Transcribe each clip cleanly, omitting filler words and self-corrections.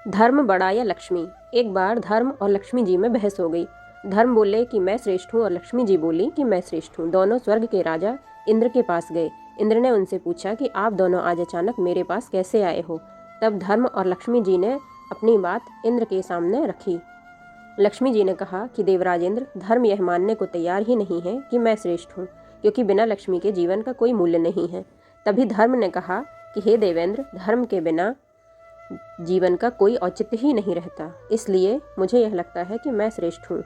धर्म बड़ा या लक्ष्मी। एक बार धर्म और लक्ष्मी जी में बहस हो गई। धर्म बोले कि मैं श्रेष्ठ हूँ और लक्ष्मी जी बोली कि मैं श्रेष्ठ हूँ। दोनों स्वर्ग के राजा इंद्र के पास गए। इंद्र ने उनसे पूछा कि आप दोनों आज अचानक मेरे पास कैसे आए हो। तब धर्म और लक्ष्मी जी ने अपनी बात इंद्र के सामने रखी। लक्ष्मी जी ने कहा कि देवराज इंद्र, धर्म यह मानने को तैयार ही नहीं है कि मैं श्रेष्ठ हूँ, क्योंकि बिना लक्ष्मी के जीवन का कोई मूल्य नहीं है। तभी धर्म ने कहा कि हे देवेंद्र, धर्म के बिना जीवन का कोई औचित्य ही नहीं रहता, इसलिए मुझे यह लगता है कि मैं श्रेष्ठ हूँ।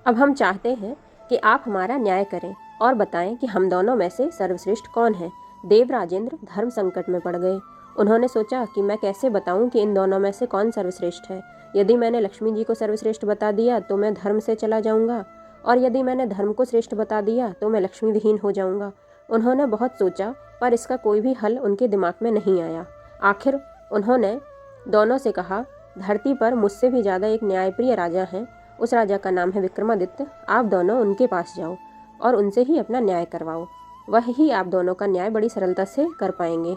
अब हम चाहते हैं कि आप हमारा न्याय करें और बताएं कि हम दोनों में से सर्वश्रेष्ठ कौन है। देवराजेंद्र धर्म संकट में पड़ गए। उन्होंने सोचा कि मैं कैसे बताऊं कि इन दोनों में से कौन सर्वश्रेष्ठ है। यदि मैंने लक्ष्मी जी को सर्वश्रेष्ठ बता दिया तो मैं धर्म से चला जाऊंगा, और यदि मैंने धर्म को श्रेष्ठ बता दिया तो मैं लक्ष्मी विहीन हो जाऊंगा। उन्होंने बहुत सोचा, पर इसका कोई भी हल उनके दिमाग में नहीं आया। आखिर उन्होंने दोनों से कहा, धरती पर मुझसे भी ज़्यादा एक न्यायप्रिय राजा हैं। उस राजा का नाम है विक्रमादित्य। आप दोनों उनके पास जाओ और उनसे ही अपना न्याय करवाओ। वह ही आप दोनों का न्याय बड़ी सरलता से कर पाएंगे।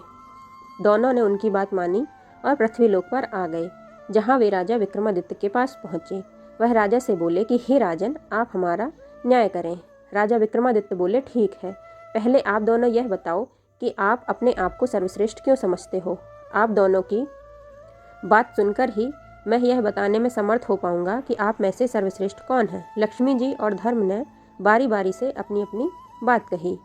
दोनों ने उनकी बात मानी और पृथ्वीलोक पर आ गए, जहाँ वे राजा विक्रमादित्य के पास पहुँचे। वह राजा से बोले कि हे राजन, आप हमारा न्याय करें। राजा विक्रमादित्य बोले, ठीक है, पहले आप दोनों यह बताओ कि आप अपने आप को सर्वश्रेष्ठ क्यों समझते हो। आप दोनों की बात सुनकर ही मैं यह बताने में समर्थ हो पाऊंगा कि आप में से सर्वश्रेष्ठ कौन है। लक्ष्मी जी और धर्म ने बारी बारी से अपनी अपनी बात कही।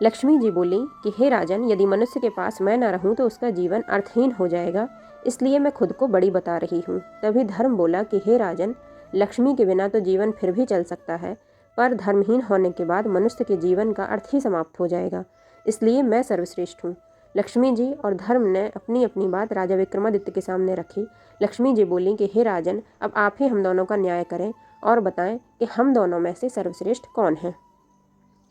लक्ष्मी जी बोली कि हे राजन, यदि मनुष्य के पास मैं न रहूं तो उसका जीवन अर्थहीन हो जाएगा, इसलिए मैं खुद को बड़ी बता रही हूँ। तभी धर्म बोला कि हे राजन, लक्ष्मी के बिना तो जीवन फिर भी चल सकता है, पर धर्महीन होने के बाद मनुष्य के जीवन का अर्थ ही समाप्त हो जाएगा, इसलिए मैं सर्वश्रेष्ठ हूँ। लक्ष्मी जी और धर्म ने अपनी अपनी बात राजा विक्रमादित्य के सामने रखी। लक्ष्मी जी बोली कि हे राजन, अब आप ही हम दोनों का न्याय करें और बताएं कि हम दोनों में से सर्वश्रेष्ठ कौन है।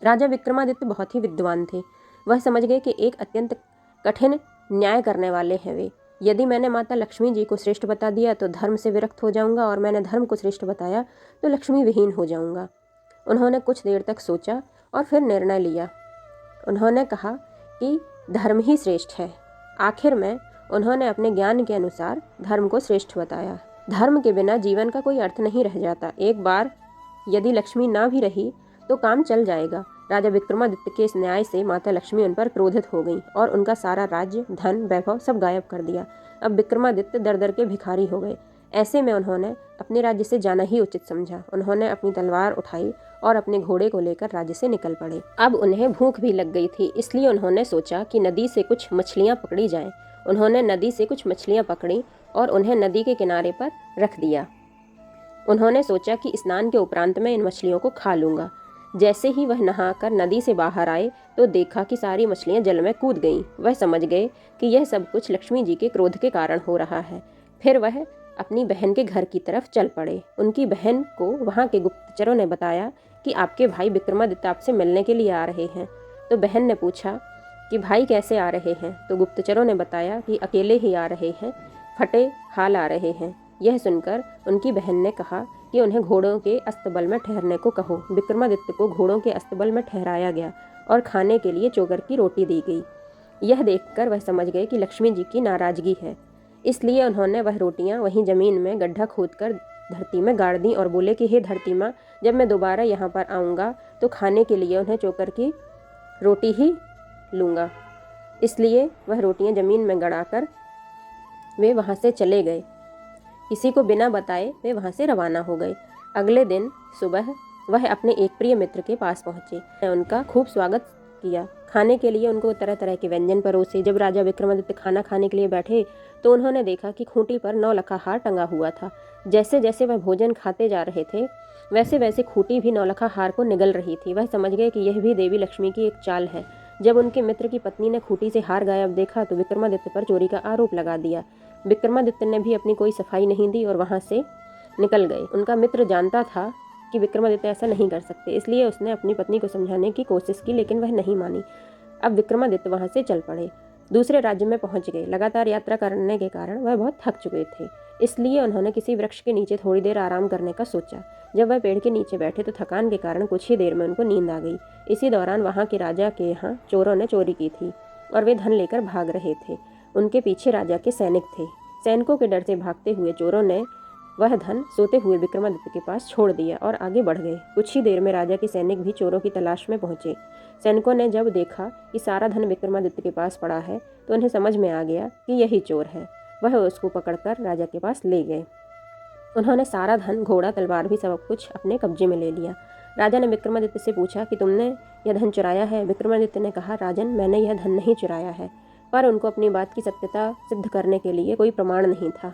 राजा विक्रमादित्य बहुत ही विद्वान थे। वह समझ गए कि एक अत्यंत कठिन न्याय करने वाले हैं वे। यदि मैंने माता लक्ष्मी जी को श्रेष्ठ बता दिया तो धर्म से विरक्त हो जाऊंगा, और मैंने धर्म को श्रेष्ठ बताया तो लक्ष्मी विहीन हो जाऊंगा। उन्होंने कुछ देर तक सोचा और फिर निर्णय लिया। उन्होंने कहा कि धर्म ही श्रेष्ठ है। आखिर में उन्होंने अपने ज्ञान के अनुसार धर्म को श्रेष्ठ बताया। धर्म के बिना जीवन का कोई अर्थ नहीं रह जाता। एक बार यदि लक्ष्मी ना भी रही तो काम चल जाएगा। राजा विक्रमादित्य के इस न्याय से माता लक्ष्मी उन पर क्रोधित हो गई और उनका सारा राज्य, धन, वैभव सब गायब कर दिया। अब विक्रमादित्य दर दर के भिखारी हो गए। ऐसे में उन्होंने अपने राज्य से जाना ही उचित समझा। उन्होंने अपनी तलवार उठाई और अपने घोड़े को लेकर राज्य से निकल पड़े। अब उन्हें भूख भी लग गई थी, इसलिए उन्होंने सोचा कि नदी से कुछ मछलियाँ पकड़ी जाएं। उन्होंने नदी से कुछ मछलियाँ पकड़ी और उन्हें नदी के किनारे पर रख दिया। उन्होंने सोचा कि स्नान के उपरांत मैं इन मछलियों को खा लूँगा। जैसे ही वह नहाकर नदी से बाहर आए तो देखा कि सारी मछलियाँ जल में कूद गईं। वह समझ गए कि यह सब कुछ लक्ष्मी जी के क्रोध के कारण हो रहा है। फिर वह अपनी बहन के घर की तरफ चल पड़े। उनकी बहन को वहाँ के गुप्तचरों ने बताया कि आपके भाई विक्रमादित्य आपसे मिलने के लिए आ रहे हैं। तो बहन ने पूछा कि भाई कैसे आ रहे हैं। तो गुप्तचरों ने बताया कि अकेले ही आ रहे हैं, फटे हाल आ रहे हैं। यह सुनकर उनकी बहन ने कहा कि उन्हें घोड़ों के अस्तबल में ठहरने को कहो। विक्रमादित्य को घोड़ों के अस्तबल में ठहराया गया और खाने के लिए चोकर की रोटी दी गई। यह देखकर वह समझ गए कि लक्ष्मी जी की नाराजगी है, इसलिए उन्होंने वह रोटियां वहीं जमीन में गड्ढा खोदकर धरती में गाड़ दी और बोले कि हे धरती माँ, जब मैं दोबारा यहाँ पर आऊँगा तो खाने के लिए उन्हें चोकर की रोटी ही लूँगा। इसलिए वह रोटियां जमीन में गड़ाकर वे वहाँ से चले गए। किसी को बिना बताए वे वहाँ से रवाना हो गए। अगले दिन सुबह वह अपने एक प्रिय मित्र के पास पहुँचे। उनका खूब स्वागत किया। खाने के लिए उनको तरह तरह के व्यंजन परोसे। जब राजा विक्रमादित्य खाना खाने के लिए बैठे तो उन्होंने देखा कि खूंटी पर 9 लखा हार टंगा हुआ था। जैसे जैसे वह भोजन खाते जा रहे थे वैसे वैसे खूंटी भी 9 लखा हार को निगल रही थी। वह समझ गए कि यह भी देवी लक्ष्मी की एक चाल है। जब उनके मित्र की पत्नी ने खूंटी से हार गायब देखा तो विक्रमादित्य पर चोरी का आरोप लगा दिया। विक्रमादित्य ने भी अपनी कोई सफाई नहीं दी और वहाँ से निकल गए। उनका मित्र जानता था कि विक्रमादित्य ऐसा नहीं कर सकते, इसलिए उसने अपनी पत्नी को समझाने की कोशिश की, लेकिन वह नहीं मानी। अब विक्रमादित्य वहाँ से चल पड़े, दूसरे राज्य में पहुँच गए। लगातार यात्रा करने के कारण वह बहुत थक चुके थे, इसलिए उन्होंने किसी वृक्ष के नीचे थोड़ी देर आराम करने का सोचा। जब वह पेड़ के नीचे बैठे तो थकान के कारण कुछ ही देर में उनको नींद आ गई। इसी दौरान वहाँ के राजा के यहाँ चोरों ने चोरी की थी और वे धन लेकर भाग रहे थे। उनके पीछे राजा के सैनिक थे। सैनिकों के डर से भागते हुए चोरों ने वह धन सोते हुए विक्रमादित्य के पास छोड़ दिया और आगे बढ़ गए। कुछ ही देर में राजा के सैनिक भी चोरों की तलाश में पहुंचे। सैनिकों ने जब देखा कि सारा धन विक्रमादित्य के पास पड़ा है तो उन्हें समझ में आ गया कि यही चोर है। वह उसको पकड़कर राजा के पास ले गए। उन्होंने सारा धन, घोड़ा, तलवार भी सब कुछ अपने कब्जे में ले लिया। राजा ने विक्रमादित्य से पूछा कि तुमने यह धन चुराया है? विक्रमादित्य ने कहा, राजन, मैंने यह धन नहीं चुराया है। पर उनको अपनी बात की सत्यता सिद्ध करने के लिए कोई प्रमाण नहीं था,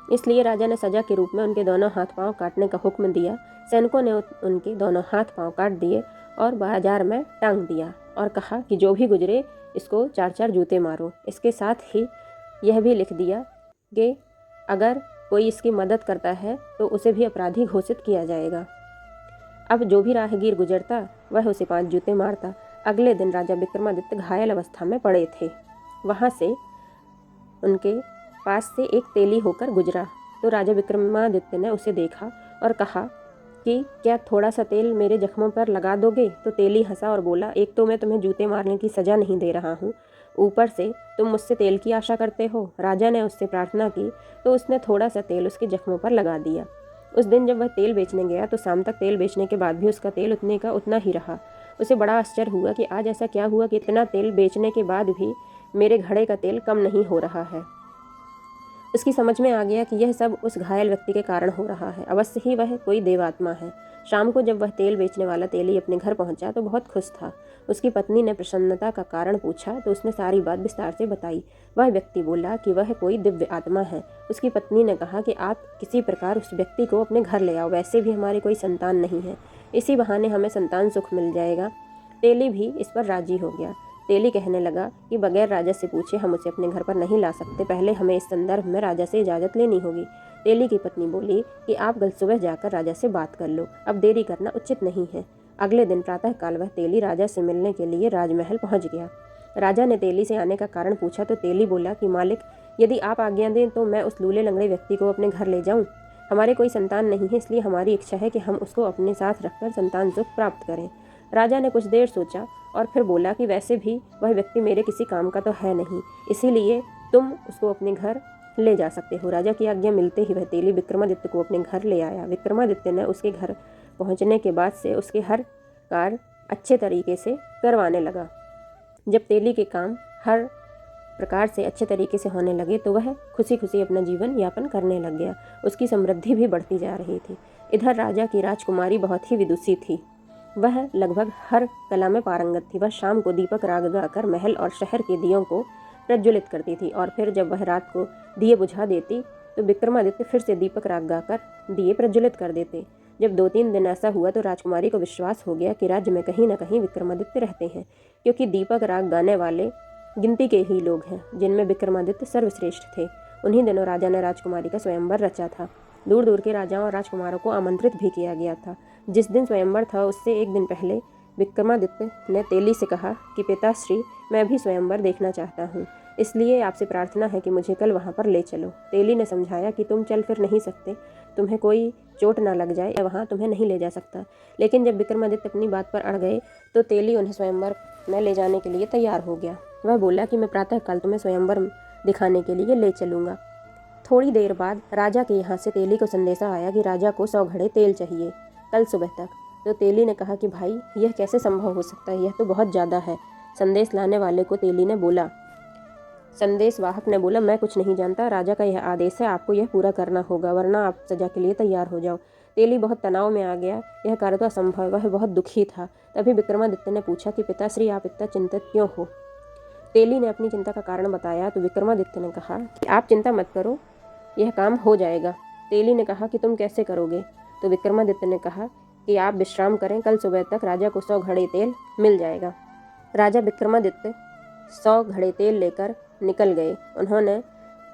इसलिए राजा ने सजा के रूप में उनके दोनों हाथ पांव काटने का हुक्म दिया। सैनिकों ने उनके दोनों हाथ पांव काट दिए और बाजार में टांग दिया और कहा कि जो भी गुजरे इसको 4-4 जूते मारो। इसके साथ ही यह भी लिख दिया कि अगर कोई इसकी मदद करता है तो उसे भी अपराधी घोषित किया जाएगा। अब जो भी राहगीर गुजरता वह उसे 5 जूते मारता। अगले दिन राजा विक्रमादित्य घायल अवस्था में पड़े थे। वहाँ से उनके पास से एक तेली होकर गुजरा तो राजा विक्रमादित्य ने उसे देखा और कहा कि क्या थोड़ा सा तेल मेरे जख्मों पर लगा दोगे? तो तेली हंसा और बोला, एक तो मैं तुम्हें जूते मारने की सज़ा नहीं दे रहा हूँ, ऊपर से तुम मुझसे तेल की आशा करते हो। राजा ने उससे प्रार्थना की तो उसने थोड़ा सा तेल उसके जख्मों पर लगा दिया। उस दिन जब वह तेल बेचने गया तो शाम तक तेल बेचने के बाद भी उसका तेल उतने का उतना ही रहा। उसे बड़ा आश्चर्य हुआ कि आज ऐसा क्या हुआ कि इतना तेल बेचने के बाद भी मेरे घड़े का तेल कम नहीं हो रहा है। उसकी समझ में आ गया कि यह सब उस घायल व्यक्ति के कारण हो रहा है। अवश्य ही वह कोई देवात्मा है। शाम को जब वह तेल बेचने वाला तेली अपने घर पहुंचा तो बहुत खुश था। उसकी पत्नी ने प्रसन्नता का कारण पूछा तो उसने सारी बात विस्तार से बताई। वह व्यक्ति बोला कि वह कोई दिव्य आत्मा है। उसकी पत्नी ने कहा कि आप किसी प्रकार उस व्यक्ति को अपने घर ले आओ, वैसे भी हमारे कोई संतान नहीं है, इसी बहाने हमें संतान सुख मिल जाएगा। तेली भी इस पर राजी हो गया। तेली कहने लगा कि बगैर राजा से पूछे हम उसे अपने घर पर नहीं ला सकते, पहले हमें इस संदर्भ में राजा से इजाज़त लेनी होगी। तेली की पत्नी बोली कि आप कल सुबह जाकर राजा से बात कर लो, अब देरी करना उचित नहीं है। अगले दिन प्रातःकाल वह तेली राजा से मिलने के लिए राजमहल पहुंच गया। राजा ने तेली से आने का कारण पूछा तो तेली बोला कि मालिक, यदि आप आज्ञा दें तो मैं उस लूले लंगड़े व्यक्ति को अपने घर ले जाऊं। हमारे कोई संतान नहीं है, इसलिए हमारी इच्छा है कि हम उसको अपने साथ रखकर संतान सुख प्राप्त करें। राजा ने कुछ देर सोचा और फिर बोला कि वैसे भी वह व्यक्ति मेरे किसी काम का तो है नहीं, इसीलिए तुम उसको अपने घर ले जा सकते हो। राजा की आज्ञा मिलते ही वह तेली विक्रमादित्य को अपने घर ले आया। विक्रमादित्य ने उसके घर पहुंचने के बाद से उसके हर कार्य अच्छे तरीके से करवाने लगा। जब तेली के काम हर प्रकार से अच्छे तरीके से होने लगे तो वह खुशी खुशी अपना जीवन यापन करने लग गया। उसकी समृद्धि भी बढ़ती जा रही थी। इधर राजा की राजकुमारी बहुत ही विदुषी थी। वह लगभग हर कला में पारंगत थी। वह शाम को दीपक राग गाकर महल और शहर के दियों को प्रज्वलित करती थी और फिर जब वह रात को दिए बुझा देती तो विक्रमादित्य फिर से दीपक राग गाकर दिए प्रज्वलित कर देते। जब 2-3 दिन ऐसा हुआ तो राजकुमारी को विश्वास हो गया कि राज्य में कहीं न कहीं विक्रमादित्य रहते हैं, क्योंकि दीपक राग गाने वाले गिनती के ही लोग हैं जिनमें विक्रमादित्य सर्वश्रेष्ठ थे। उन्हीं दिनों राजा ने राजकुमारी का स्वयंवर रचा था। दूर दूर के राजाओं और राजकुमारों को आमंत्रित भी किया गया था। जिस दिन स्वयंवर था उससे एक दिन पहले विक्रमादित्य ने तेली से कहा कि पिताश्री, मैं भी स्वयंवर देखना चाहता हूँ, इसलिए आपसे प्रार्थना है कि मुझे कल वहाँ पर ले चलो। तेली ने समझाया कि तुम चल फिर नहीं सकते, तुम्हें कोई चोट ना लग जाए, वहाँ तुम्हें नहीं ले जा सकता। लेकिन जब विक्रमादित्य अपनी बात पर अड़ गए तो तेली उन्हें स्वयंवर में ले जाने के लिए तैयार हो गया। वह बोला कि मैं प्रातःकाल तुम्हें स्वयंवर दिखाने के लिए ले चलूँगा। थोड़ी देर बाद राजा के यहाँ से तेली को संदेशा आया कि राजा को 100 घड़े तेल चाहिए कल सुबह तक। तो तेली ने कहा कि भाई, यह कैसे संभव हो सकता है, यह तो बहुत ज़्यादा है। संदेश लाने वाले को तेली ने बोला, संदेशवाहक ने बोला, मैं कुछ नहीं जानता, राजा का यह आदेश है, आपको यह पूरा करना होगा, वरना आप सजा के लिए तैयार हो जाओ। तेली बहुत तनाव में आ गया। यह कार्य तो असंभव, वह बहुत दुखी था। तभी विक्रमादित्य ने पूछा कि पिताश्री, आप इतना चिंतित क्यों हो? तेली ने अपनी चिंता का कारण बताया तो विक्रमादित्य ने कहा कि आप चिंता मत करो, यह काम हो जाएगा। तेली ने कहा कि तुम कैसे करोगे? तो विक्रमादित्य ने कहा कि आप विश्राम करें, कल सुबह तक राजा को 100 घड़े तेल मिल जाएगा। राजा विक्रमादित्य 100 घड़े तेल लेकर निकल गए। उन्होंने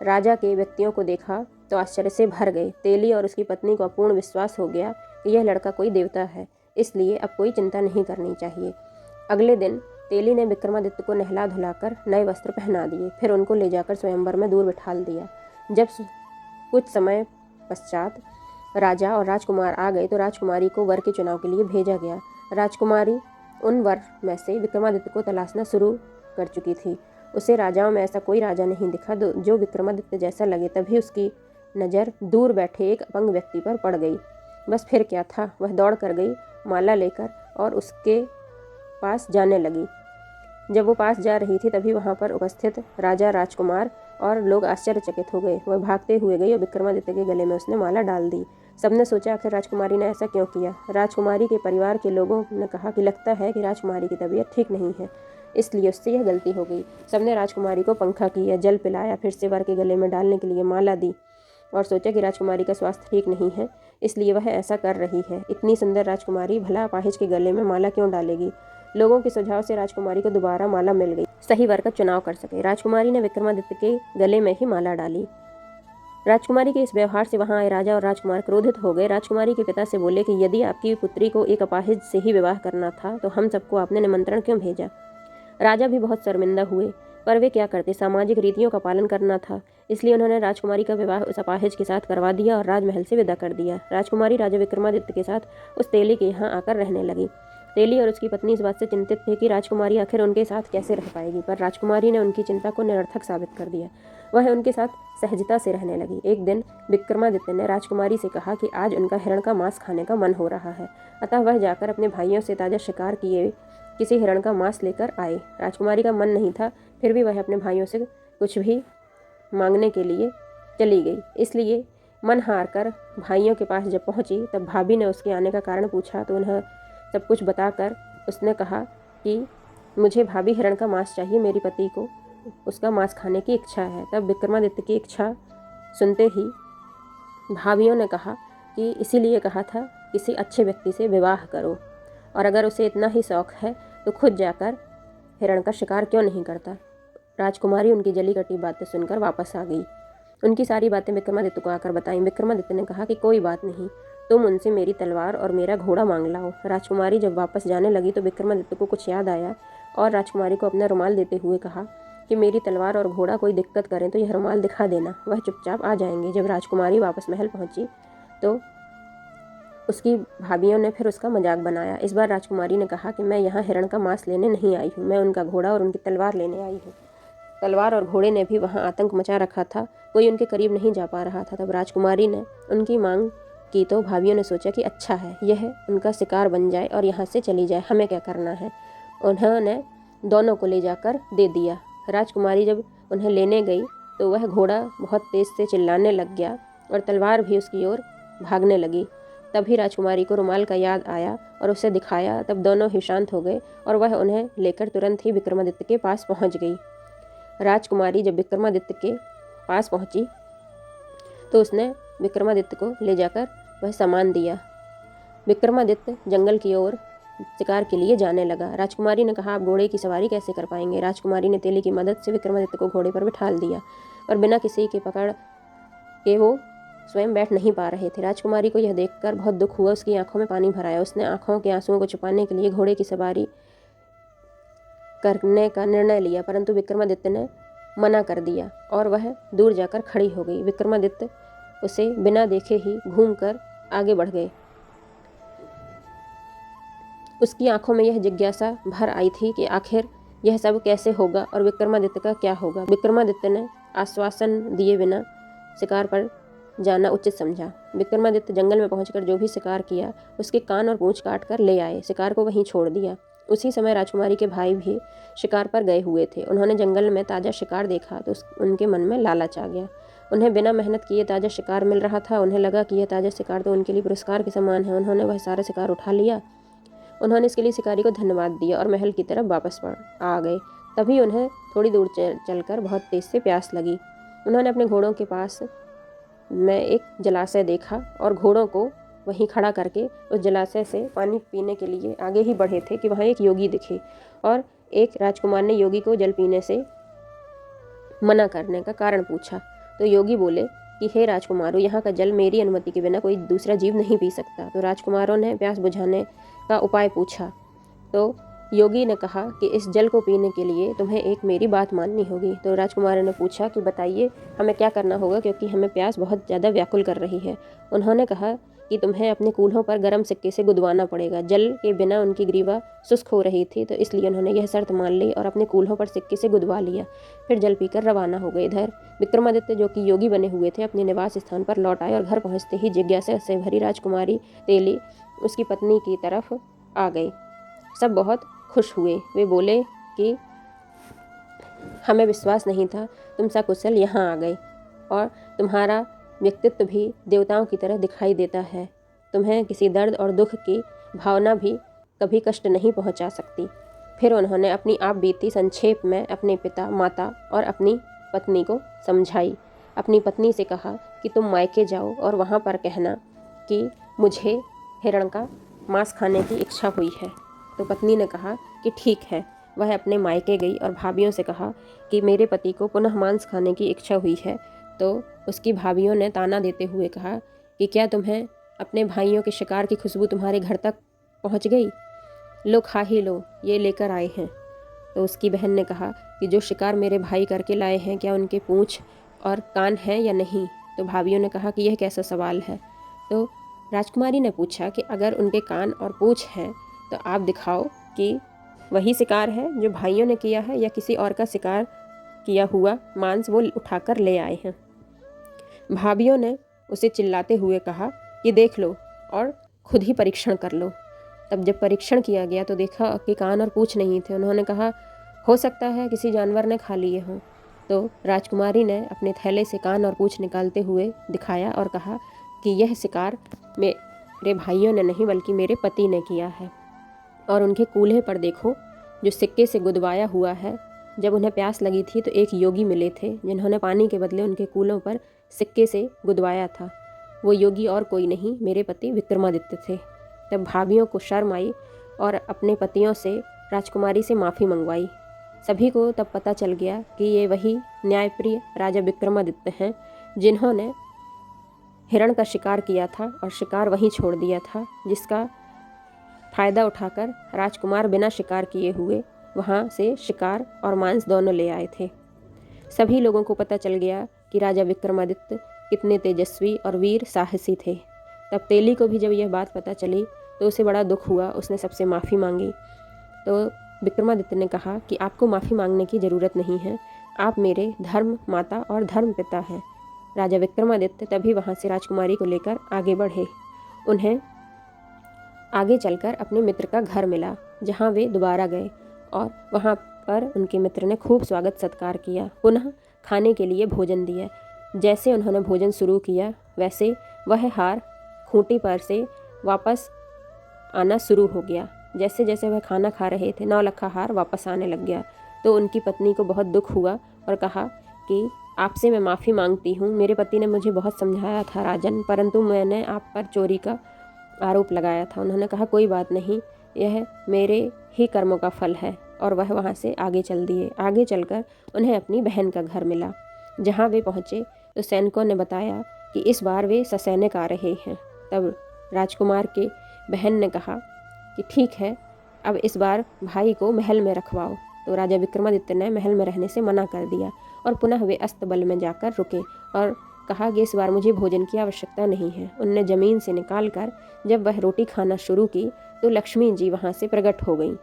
राजा के व्यक्तियों को देखा तो आश्चर्य से भर गए। तेली और उसकी पत्नी को अपूर्ण विश्वास हो गया कि यह लड़का कोई देवता है, इसलिए अब कोई चिंता नहीं करनी चाहिए। अगले दिन तेली ने विक्रमादित्य को नहला धुलाकर नए वस्त्र पहना दिए, फिर उनको ले जाकर स्वयंवर में दूर बिठाल दिया। जब कुछ समय पश्चात राजा और राजकुमार आ गए तो राजकुमारी को वर के चुनाव के लिए भेजा गया। राजकुमारी उन वर में से विक्रमादित्य को तलाशना शुरू कर चुकी थी। उसे राजाओं में ऐसा कोई राजा नहीं दिखा जो विक्रमादित्य जैसा लगे। तभी उसकी नज़र दूर बैठे एक अपंग व्यक्ति पर पड़ गई। बस फिर क्या था, वह दौड़ कर गई माला लेकर और उसके पास जाने लगी। जब वो पास जा रही थी तभी वहाँ पर उपस्थित राजा, राजकुमार और लोग आश्चर्यचकित हो गए। वह भागते हुए गई और विक्रमादित्य के गले में उसने माला डाल दी। सबने सोचा आखिर राजकुमारी ने ऐसा क्यों किया। राजकुमारी के परिवार के लोगों ने कहा कि लगता है कि राजकुमारी की तबीयत ठीक नहीं है, इसलिए उससे यह गलती हो गई। सबने राजकुमारी को पंखा किया, जल पिलाया, फिर से वर के गले में डालने के लिए माला दी और सोचा कि राजकुमारी का स्वास्थ्य ठीक नहीं है, इसलिए वह ऐसा कर रही है। इतनी सुंदर राजकुमारी भला अपाहिज के गले में माला क्यों डालेगी। लोगों के सुझाव से राजकुमारी को दोबारा माला मिल गई, सही वर का चुनाव कर सके। राजकुमारी ने विक्रमादित्य के गले में ही माला डाली। राजकुमारी के इस व्यवहार से वहां आए राजा और राजकुमार क्रोधित हो गए। राजकुमारी के पिता से बोले कि यदि आपकी पुत्री को एक अपाहिज से ही विवाह करना था तो हम सबको आपने निमंत्रण क्यों भेजा। राजा भी बहुत शर्मिंदा हुए, पर वे क्या करते, सामाजिक रीतियों का पालन करना था, इसलिए उन्होंने राजकुमारी का विवाह उस अपाहिज के साथ करवा दिया और राजमहल से विदा कर दिया। राजकुमारी राजा विक्रमादित्य के साथ उस तेली के यहाँ आकर रहने लगी। तेली और उसकी पत्नी इस बात से चिंतित थे कि राजकुमारी आखिर उनके साथ कैसे रह पाएगी, पर राजकुमारी ने उनकी चिंता को निरर्थक साबित कर दिया। वह उनके साथ सहजता से रहने लगी। एक दिन विक्रमादित्य ने राजकुमारी से कहा कि आज उनका हिरण का मांस खाने का मन हो रहा है, अतः वह जाकर अपने भाइयों से ताज़ा शिकार किए किसी हिरण का मांस लेकर आए। राजकुमारी का मन नहीं था, फिर भी वह अपने भाइयों से कुछ भी मांगने के लिए चली गई। इसलिए मन हार कर भाइयों के पास जब पहुंची तब भाभी ने उसके आने का कारण पूछा तो उन्हें सब कुछ बताकर उसने कहा कि मुझे भाभी हिरण का मांस चाहिए, मेरी पति को उसका मांस खाने की इच्छा है। तब विक्रमादित्य की इच्छा सुनते ही भाभियों ने कहा कि इसीलिए कहा था किसी अच्छे व्यक्ति से विवाह करो, और अगर उसे इतना ही शौक है तो खुद जाकर हिरण का शिकार क्यों नहीं करता। राजकुमारी उनकी जली कटी बातें सुनकर वापस आ गई। उनकी सारी बातें विक्रमादित्य को आकर बताईं। विक्रमादित्य ने कहा कि कोई बात नहीं, तुम उनसे मेरी तलवार और मेरा घोड़ा मांग लाओ। राजकुमारी जब वापस जाने लगी तो विक्रमादित्य को कुछ याद आया और राजकुमारी को अपना रुमाल देते हुए कहा कि मेरी तलवार और घोड़ा कोई दिक्कत करें तो यह रुमाल दिखा देना, वह चुपचाप आ जाएंगे। जब राजकुमारी वापस महल पहुंची तो उसकी भाभियों ने फिर उसका मजाक बनाया। इस बार राजकुमारी ने कहा कि मैं यहाँ हिरण का मांस लेने नहीं आई हूँ, मैं उनका घोड़ा और उनकी तलवार लेने आई हूँ। तलवार और घोड़े ने भी वहाँ आतंक मचा रखा था, कोई उनके करीब नहीं जा पा रहा था। तब राजकुमारी ने उनकी मांग की तो भाभियों ने सोचा कि अच्छा है, यह उनका शिकार बन जाए और यहाँ से चली जाए, हमें क्या करना है। उन्होंने दोनों को ले जाकर दे दिया। राजकुमारी जब उन्हें लेने गई तो वह घोड़ा बहुत तेज से चिल्लाने लग गया और तलवार भी उसकी ओर भागने लगी। तभी राजकुमारी को रुमाल का याद आया और उसे दिखाया। तब दोनों ही शांत हो गए और वह उन्हें लेकर तुरंत ही विक्रमादित्य के पास पहुंच गई। राजकुमारी जब विक्रमादित्य के पास पहुंची तो उसने विक्रमादित्य को ले जाकर वह सामान दिया। विक्रमादित्य जंगल की ओर शिकार के लिए जाने लगा। राजकुमारी ने कहा, आप घोड़े की सवारी कैसे कर पाएंगे। राजकुमारी ने तेली की मदद से विक्रमादित्य को घोड़े पर बिठाल दिया, पर बिना किसी के पकड़ के वो स्वयं बैठ नहीं पा रहे थे। राजकुमारी को यह देखकर बहुत दुख हुआ, उसकी आंखों में पानी भर आया। उसने आंखों के आंसुओं को छुपाने के लिए घोड़े की सवारी करने का निर्णय लिया, परंतु विक्रमादित्य ने मना कर दिया और वह दूर जाकर खड़ी हो गई। विक्रमादित्य उसे बिना देखे ही घूमकर आगे बढ़ गए। उसकी आंखों में यह जिज्ञासा भर आई थी कि आखिर यह सब कैसे होगा और विक्रमादित्य का क्या होगा। विक्रमादित्य ने आश्वासन दिए बिना शिकार पर जाना उचित समझा। विक्रमादित्य जंगल में पहुंचकर जो भी शिकार किया उसके कान और पूंछ काट कर ले आए। शिकार को वहीं छोड़ दिया। उसी समय राजकुमारी के भाई भी शिकार पर गए हुए थे। उन्होंने जंगल में ताज़ा शिकार देखा तो उनके मन में लालच आ गया। उन्हें बिना मेहनत किए ताज़ा शिकार मिल रहा था। उन्हें लगा कि यह ताज़ा शिकार तो उनके लिए पुरस्कार के समान है। उन्होंने वह सारा शिकार उठा लिया। उन्होंने इसके लिए शिकारी को धन्यवाद दिया और महल की तरफ वापस आ गए। तभी उन्हें थोड़ी दूर चलकर बहुत तेज से प्यास लगी। उन्होंने अपने घोड़ों के पास में एक जलाशय देखा और घोड़ों को वहीं खड़ा करके उस जलाशय से पानी पीने के लिए आगे ही बढ़े थे कि वहाँ एक योगी दिखे और एक राजकुमार ने योगी को जल पीने से मना करने का कारण पूछा। तो योगी बोले कि हे राजकुमारों, यहाँ का जल मेरी अनुमति के बिना कोई दूसरा जीव नहीं पी सकता। तो राजकुमारों ने प्यास बुझाने का उपाय पूछा तो योगी ने कहा कि इस जल को पीने के लिए तुम्हें एक मेरी बात माननी होगी। तो राजकुमारों ने पूछा कि बताइए हमें क्या करना होगा, क्योंकि हमें प्यास बहुत ज़्यादा व्याकुल कर रही है। उन्होंने कहा कि तुम्हें अपने कूल्हों पर गर्म सिक्के से गुदवाना पड़ेगा। जल के बिना उनकी ग्रीवा शुष्क हो रही थी, तो इसलिए उन्होंने यह शर्त मान ली और अपने कूल्हों पर सिक्के से गुदवा लिया। फिर जल पीकर रवाना हो गए। इधर विक्रमादित्य, जो कि योगी बने हुए थे, अपने निवास स्थान पर लौट आए और घर पहुंचते ही जिज्ञासा से भरी राजकुमारी तेली उसकी पत्नी की तरफ आ गई। सब बहुत खुश हुए। वे बोले कि हमें विश्वास नहीं था तुम सकुशल यहाँ आ गए, और तुम्हारा व्यक्तित्व भी देवताओं की तरह दिखाई देता है। तुम्हें किसी दर्द और दुख की भावना भी कभी कष्ट नहीं पहुँचा सकती। फिर उन्होंने अपनी आप बीती संक्षेप में अपने पिता, माता और अपनी पत्नी को समझाई। अपनी पत्नी से कहा कि तुम मायके जाओ और वहाँ पर कहना कि मुझे हिरण का मांस खाने की इच्छा हुई है। तो पत्नी ने कहा कि ठीक है। वह अपने मायके गई और भाभियों से कहा कि मेरे पति को पुनः मांस खाने की इच्छा हुई है। तो उसकी भाभियों ने ताना देते हुए कहा कि क्या तुम्हें अपने भाइयों के शिकार की खुशबू तुम्हारे घर तक पहुंच गई? लो, खा ही लो, ये लेकर आए हैं। तो उसकी बहन ने कहा कि जो शिकार मेरे भाई करके लाए हैं, क्या उनके पूंछ और कान हैं या नहीं? तो भाभियों ने कहा कि यह कैसा सवाल है। तो राजकुमारी ने पूछा कि अगर उनके कान और पूंछ हैं तो आप दिखाओ कि वही शिकार है जो भाइयों ने किया है, या किसी और का शिकार किया हुआ मांस वो उठाकर ले आए हैं। भाभियों ने उसे चिल्लाते हुए कहा कि देख लो और खुद ही परीक्षण कर लो। तब जब परीक्षण किया गया तो देखा कि कान और पूंछ नहीं थे। उन्होंने कहा हो सकता है किसी जानवर ने खा लिए हों। तो राजकुमारी ने अपने थैले से कान और पूंछ निकालते हुए दिखाया और कहा कि यह शिकार मेरे भाइयों ने नहीं बल्कि मेरे पति ने किया है। और उनके कूल्हे पर देखो जो सिक्के से गुदवाया हुआ है। जब उन्हें प्यास लगी थी तो एक योगी मिले थे जिन्होंने पानी के बदले उनके कूलों पर सिक्के से गुदवाया था। वो योगी और कोई नहीं, मेरे पति विक्रमादित्य थे। तब भाभियों को शर्म आई और अपने पतियों से राजकुमारी से माफ़ी मंगवाई। सभी को तब पता चल गया कि ये वही न्यायप्रिय राजा विक्रमादित्य हैं जिन्होंने हिरण का शिकार किया था और शिकार वहीं छोड़ दिया था, जिसका फ़ायदा उठाकर राजकुमार बिना शिकार किए हुए वहाँ से शिकार और मांस दोनों ले आए थे। सभी लोगों को पता चल गया कि राजा विक्रमादित्य कितने तेजस्वी और वीर साहसी थे। तब तेली को भी जब यह बात पता चली तो उसे बड़ा दुख हुआ। उसने सबसे माफ़ी मांगी। तो विक्रमादित्य ने कहा कि आपको माफ़ी मांगने की ज़रूरत नहीं है, आप मेरे धर्म माता और धर्म पिता हैं। राजा विक्रमादित्य तभी वहाँ से राजकुमारी को लेकर आगे बढ़े। उन्हें आगे चलकर अपने मित्र का घर मिला, जहाँ वे दोबारा गए और वहाँ पर उनके मित्र ने खूब स्वागत सत्कार किया, पुनः खाने के लिए भोजन दिया। जैसे उन्होंने भोजन शुरू किया वैसे वह हार खूंटी पर से वापस आना शुरू हो गया। जैसे जैसे वह खाना खा रहे थे 9 लखा हार वापस आने लग गया। तो उनकी पत्नी को बहुत दुख हुआ और कहा कि आपसे मैं माफ़ी मांगती हूँ। मेरे पति ने मुझे बहुत समझाया था राजन, परंतु मैंने आप पर चोरी का आरोप लगाया था। उन्होंने कहा कोई बात नहीं, यह मेरे ही कर्मों का फल है। और वह वहाँ से आगे चल दिए। आगे चलकर उन्हें अपनी बहन का घर मिला। जहाँ वे पहुँचे तो सैनिकों ने बताया कि इस बार वे ससैनिक आ रहे हैं। तब राजकुमार के बहन ने कहा कि ठीक है, अब इस बार भाई को महल में रखवाओ। तो राजा विक्रमादित्य ने महल में रहने से मना कर दिया और पुनः वे अस्तबल में जाकर रुके और कहा कि इस बार मुझे भोजन की आवश्यकता नहीं है। उनने ज़मीन से निकालकर जब वह रोटी खाना शुरू की तो लक्ष्मी जी वहाँ से प्रकट हो गईं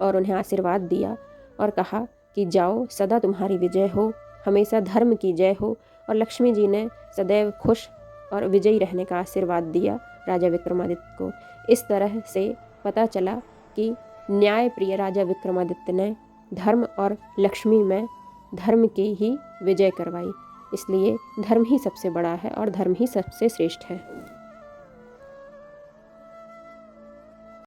और उन्हें आशीर्वाद दिया और कहा कि जाओ, सदा तुम्हारी विजय हो, हमेशा धर्म की जय हो। और लक्ष्मी जी ने सदैव खुश और विजयी रहने का आशीर्वाद दिया राजा विक्रमादित्य को। इस तरह से पता चला कि न्यायप्रिय राजा विक्रमादित्य ने धर्म और लक्ष्मी में धर्म की ही विजय करवाई। इसलिए धर्म ही सबसे बड़ा है और धर्म ही सबसे श्रेष्ठ है।